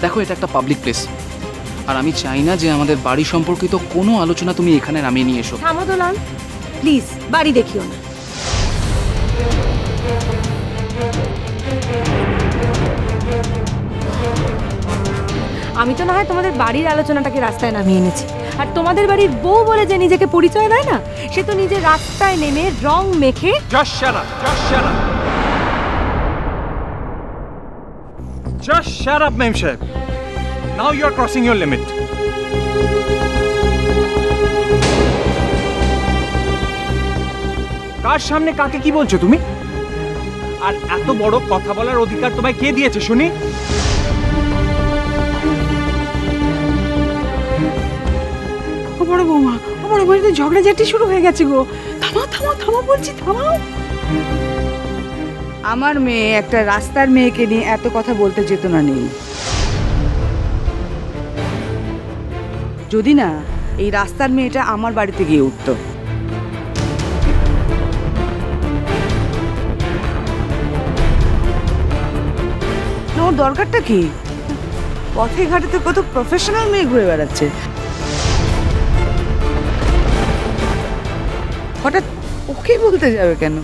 দেখো এটা একটা পাবলিক প্লেস, আর আমি চাই না যে আমাদের বাড়ি সম্পর্কিত কোনো আলোচনা তুমি এখানে নামিয়ে নিয়ে এসো। থামো দোলন, প্লিজ বাড়ি দেখিও না। আমি তো না হয় তোমাদের বাড়ির আলোচনাটাকে রাস্তায় নামিয়ে এনেছি, আর তোমাদের বাড়ির বউ বলে যে নিজেকে পরিচয় দেয় না, সে তো নিজের রাস্তায় নেমে রং মেখে। Just shut up! Just shut up! Just shut up, Mem Sahib. Now you are crossing your limit. কার সামনে কাকে কি বলছো তুমি? আর এত বড় কথা বলার অধিকার তোমায় কে দিয়েছে শুনি? ও বড় বৌমা, ও বড় বৌমা, ঝগড়াঝাটি শুরু হয়ে গেছে গো। থামাও থামাও থামাও বলছি, থামাও। আমার মেয়ে একটা রাস্তার মেয়েকে নিয়ে এত কথা বলতে যেত না নেই। যদি না এই রাস্তার মেয়েটা আমার বাড়িতে গিয়ে উঠতো। ওর দরকারটা কি? পথে ঘাটে তো কত প্রফেশনাল মেয়ে ঘুরে বেড়াচ্ছে, হঠাৎ ওকে বলতে যাবে কেন?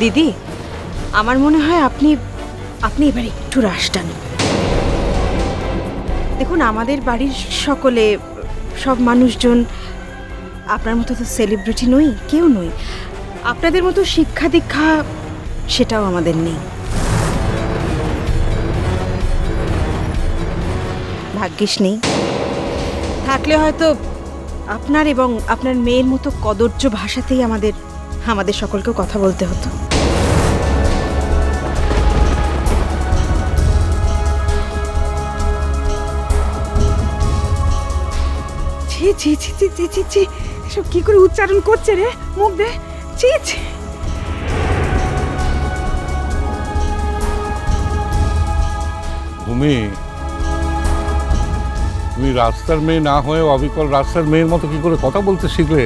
দিদি, আমার মনে হয় আপনি এবার একটু রাশ টান। দেখুন, আমাদের বাড়ির সকলে, সব মানুষজন আপনার মতো তো সেলিব্রিটি নই, কেউ নই। আপনাদের মতো শিক্ষা দীক্ষা সেটাও আমাদের নেই। ভাগ্যিস নেই, থাকলে হয়তো আপনার এবং আপনার মেয়ের মতো কদর্য ভাষাতেই আমাদের সকলকেও কথা বলতে হতো। ছি ছি ছি ছি ছি ছি ছি, এসব কি করে উচ্চারণ করছে রে, মুখ দে, ছি ছি। তুমি রাস্তার মেয়ে না হয়ে অবিকল রাস্তার মেয়ের মতো কি করে কথা বলতে শিখলে,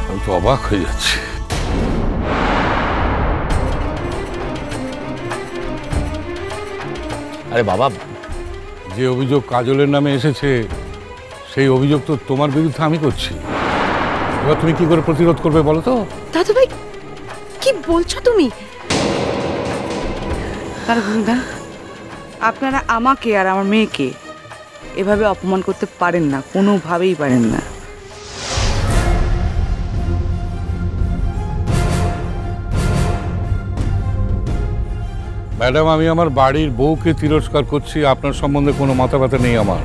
আমি তো অবাক হয়ে যাচ্ছি। আরে বাবা, যে অভিযোগ কাজলের নামে এসেছে সেই অভিযোগ তো তোমার বিরুদ্ধে আমি করছি। এবার তুমি কি করে প্রতিরোধ করবে বলো তো? দাদু ভাই, কি বলছো তুমি? আপনারা আমাকে আর আমার মেয়েকে এভাবে অপমান করতে পারেন না, কোনোভাবেই পারেন না। ম্যাডাম, আমি আমার বাড়ির বউকে তিরস্কার করছি, আপনার সম্বন্ধে কোনো মাথা ব্যথা নেই আমার।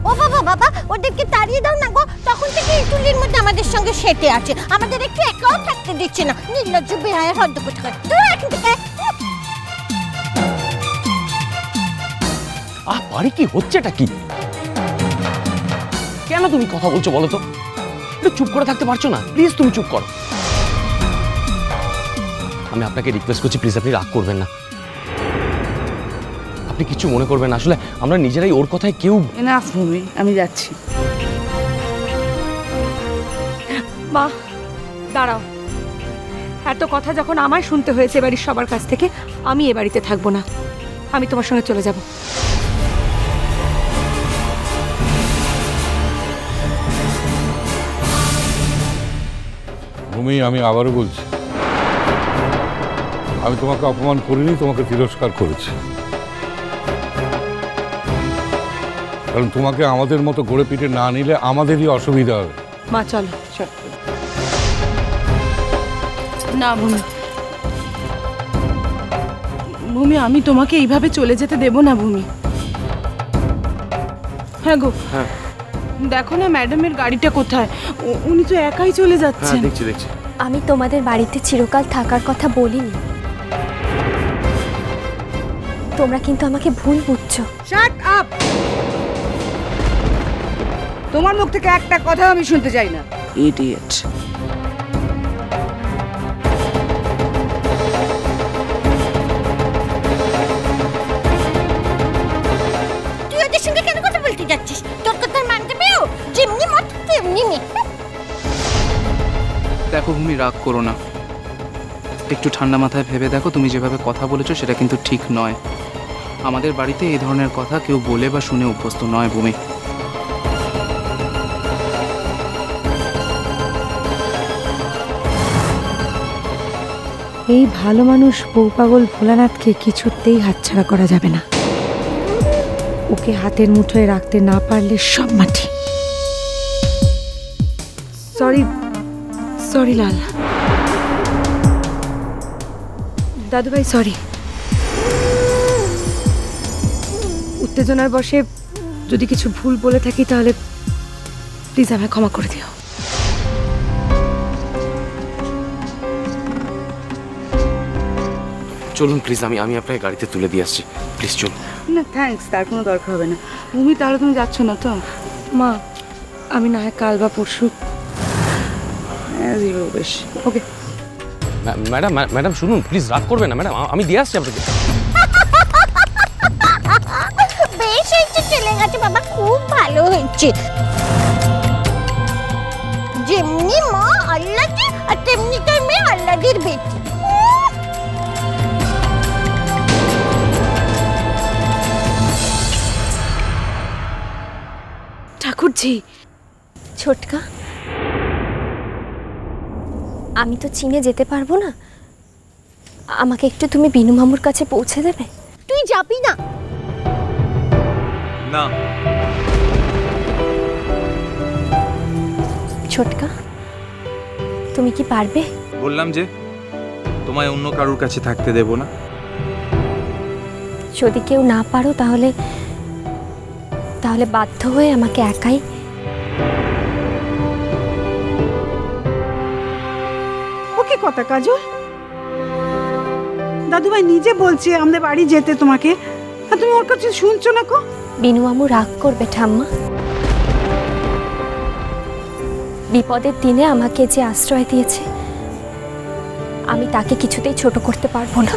ও বাবা বাবা, ওদেরকে তাড়িয়ে দাও না গো, তখন থেকে ইটুলির মধ্যে আমাদের সঙ্গে সেটে আছে, আমাদের একটু একাও থাকতে দিচ্ছে না। নির্লজ্জ বেহায়া হদ্দ কোথাকার, দূর এখান থেকে। বাড়ি কি হচ্ছেটা কি? কেন তুমি কথা বলছো বলো তো? একটু চুপ করে থাকতে পারছো না? প্লিজ তুমি চুপ করো। আমি আপনাকে রিকোয়েস্ট করছি, প্লিজ আপনি রাগ করবেন না, আপনি কিছু মনে করবেন না। আসলে আমরা নিজেরাই ওর কথায় কেউ। এনাফ ভূমি, আমি যাচ্ছি। মা দাঁড়াও, এত কথা যখন আমায় শুনতে হয়েছে বাড়ির সবার কাছ থেকে, আমি এ বাড়িতে থাকবো না, আমি তোমার সঙ্গে চলে যাব। ভূমি, আমি আবারও বলছি, আমি তোমাকে অপমান করিনি, তোমাকে তিরস্কার করেছি। কারণ তোমাকে আমাদের মতো গড়ে পিটে না নিলে আমাদেরই অসুবিধা হবে। মা চলো। না ভূমি, ভূমি, আমি তোমাকে এইভাবে চলে যেতে দেব না ভূমি। হ্যাঁ গো, দেখো না ম্যাডামের গাড়িটা কোথায়, উনি তো একাই চলে যাচ্ছে। দেখছি দেখছি। আমি তোমাদের বাড়িতে চিরকাল থাকার কথা বলিনি, তোমরা কিন্তু আমাকে ভুল বুঝছো। Shut up! তোমার মুখ থেকে একটা কথা আমি শুনতে চাই না, ইডিয়েট। তুই ওদের সঙ্গে কেন কথা বলতে যাচ্ছিস? তোর কথার মানতে পেও, যেমনি মত তেমনি মেয়ে। দেখো ভূমি, রাগ করো না, একটু ঠান্ডা মাথায় ভেবে দেখো, তুমি যেভাবে কথা বলেছো সেটা কিন্তু ঠিক নয়। আমাদের বাড়িতে এই ধরনের কথা কেউ বলে বা শুনে অভ্যস্ত নয় ভূমি। এই ভালো মানুষ বউ পাগল ভোলানাথকে কিছুতেই হাতছাড়া করা যাবে না। ওকে হাতের মুঠোয় রাখতে না পারলে সব মাটি। সরি সরি লাল, দাদুভাই সরি। উত্তেজনার বশে যদি কিছু ভুল বলে থাকি তাহলে প্লিজ আমায় ক্ষমা করে দিও। চলুন প্লিজ, আমি আপনাকে গাড়িতে তুলে দিয়ে আসছি, প্লিজ চলুন। না থ্যাঙ্কস, তার কোনো দরকার হবে না। ভূমি, তাহলে তুমি যাচ্ছ না তো? মা, আমি না হয় কাল বা পরশু। বেশ, ওকে। ম্যাডাম শুনুন প্লিজ, রাগ করবেন না ম্যাডাম, আমি দিয়ে আসছি আপনাকে। বেশ হয়েছে, চলে গেছে বাবা, খুব ভালো হয়েছে। যেমনি মা আল্লাদি আর তেমনি তার মেয়ে আল্লাদির বেটি। ঠাকুরজি। ছোটকা, আমি তো চীনে যেতে পারবো না, আমাকে একটু তুমি বিনু মামুর কাছে পৌঁছে দেবে? তুই যাবি না? না। ছোটকা, তুমি কি পারবে? বললাম যে তোমায় অন্য কারোর কাছে থাকতে দেব না। যদি কেউ না পারো তাহলে বাধ্য হয়ে আমাকে একাই। ওকে কথা কাজল, দাদুভাই নিজে বলছে আমাদের বাড়ি যেতে তোমাকে, আর তুমি ওর কাছে শুনছো না কো? বিনু মামু রাগ করবে ঠাম্মা। বিপদের দিনে আমাকে যে আশ্রয় দিয়েছে, আমি তাকে কিছুতেই ছোট করতে পারবো না।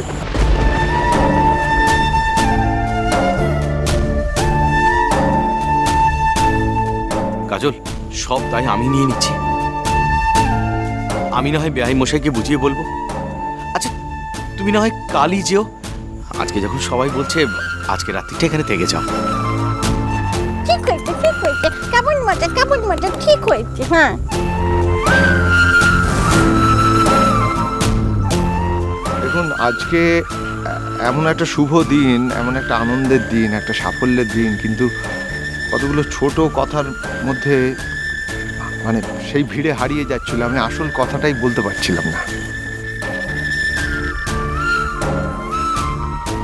কাজল, সব দায় আমি নিয়ে নিচ্ছি। আমি না হয় বেআই মশাইকে বুঝিয়ে বলবো। আচ্ছা তুমি না হয় কালই যেও, আজকে যখন সবাই বলছে আজকে রাত্রিটা এখানে থেকে যাও। ঠিক হয়েছে, ঠিক হয়েছে, কেমন মজা, ঠিক হয়েছে। হ্যাঁ, দেখুন আজকে এমন একটা শুভ দিন, এমন একটা আনন্দের দিন, একটা সাফল্যের দিন, কিন্তু কতগুলো ছোট কথার মধ্যে মানে সেই ভিড়ে হারিয়ে যাচ্ছিল, আমি আসল কথাটাই বলতে পারছিলাম না।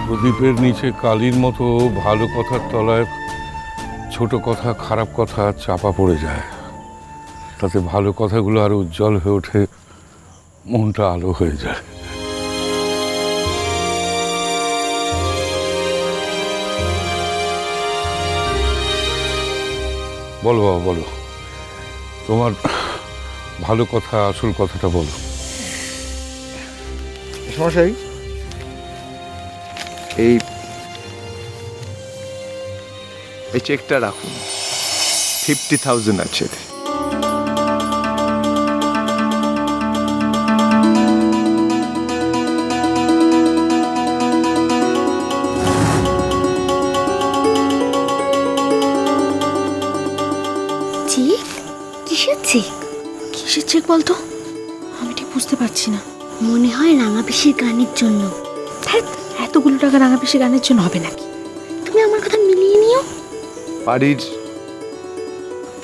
প্রদীপের নিচে কালির মতো ভালো কথার তলায় ছোট কথা, খারাপ কথা চাপা পড়ে যায়, তাতে ভালো কথাগুলো আরো উজ্জ্বল হয়ে ওঠে, মনটা আলো হয়ে যায়। বলো বাবা, বলো, তোমার ভালো কথা, আসল কথাটা বলো। সমস্যাই এই চেকটা রাখুন, 50,000 আছে। চেক? কিসের চেক? কিসের চেক বলতো? আমি ঠিক বুঝতে পারছি না। মনে হয় রাঙাপিসির গানের জন্য। এতগুলো টাকা রাঙাপিসির গানের জন্য হবে নাকি? তুমি আমার কথা মিলিয়ে নিও। বাড়ির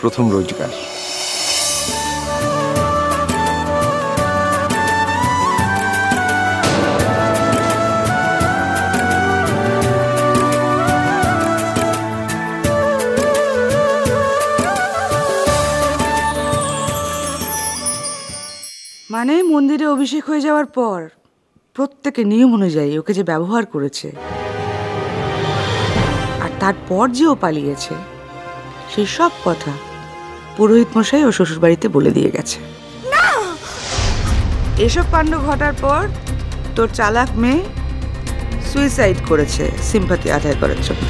প্রথম রোজগার। মানে মন্দিরে অভিষেক হয়ে যাওয়ার পর প্রত্যেকের নিয়ম অনুযায়ী ওকে যে ব্যবহার করেছে আর তারপর যে ও পালিয়েছে, সেই সব কথা পুরোহিত মশাই ও শ্বশুর বাড়িতে বলে দিয়ে গেছে। এসব কাণ্ড ঘটার পর তোর চালাক মেয়ে সুইসাইড করেছে সিম্পাথি আদায় করার জন্য।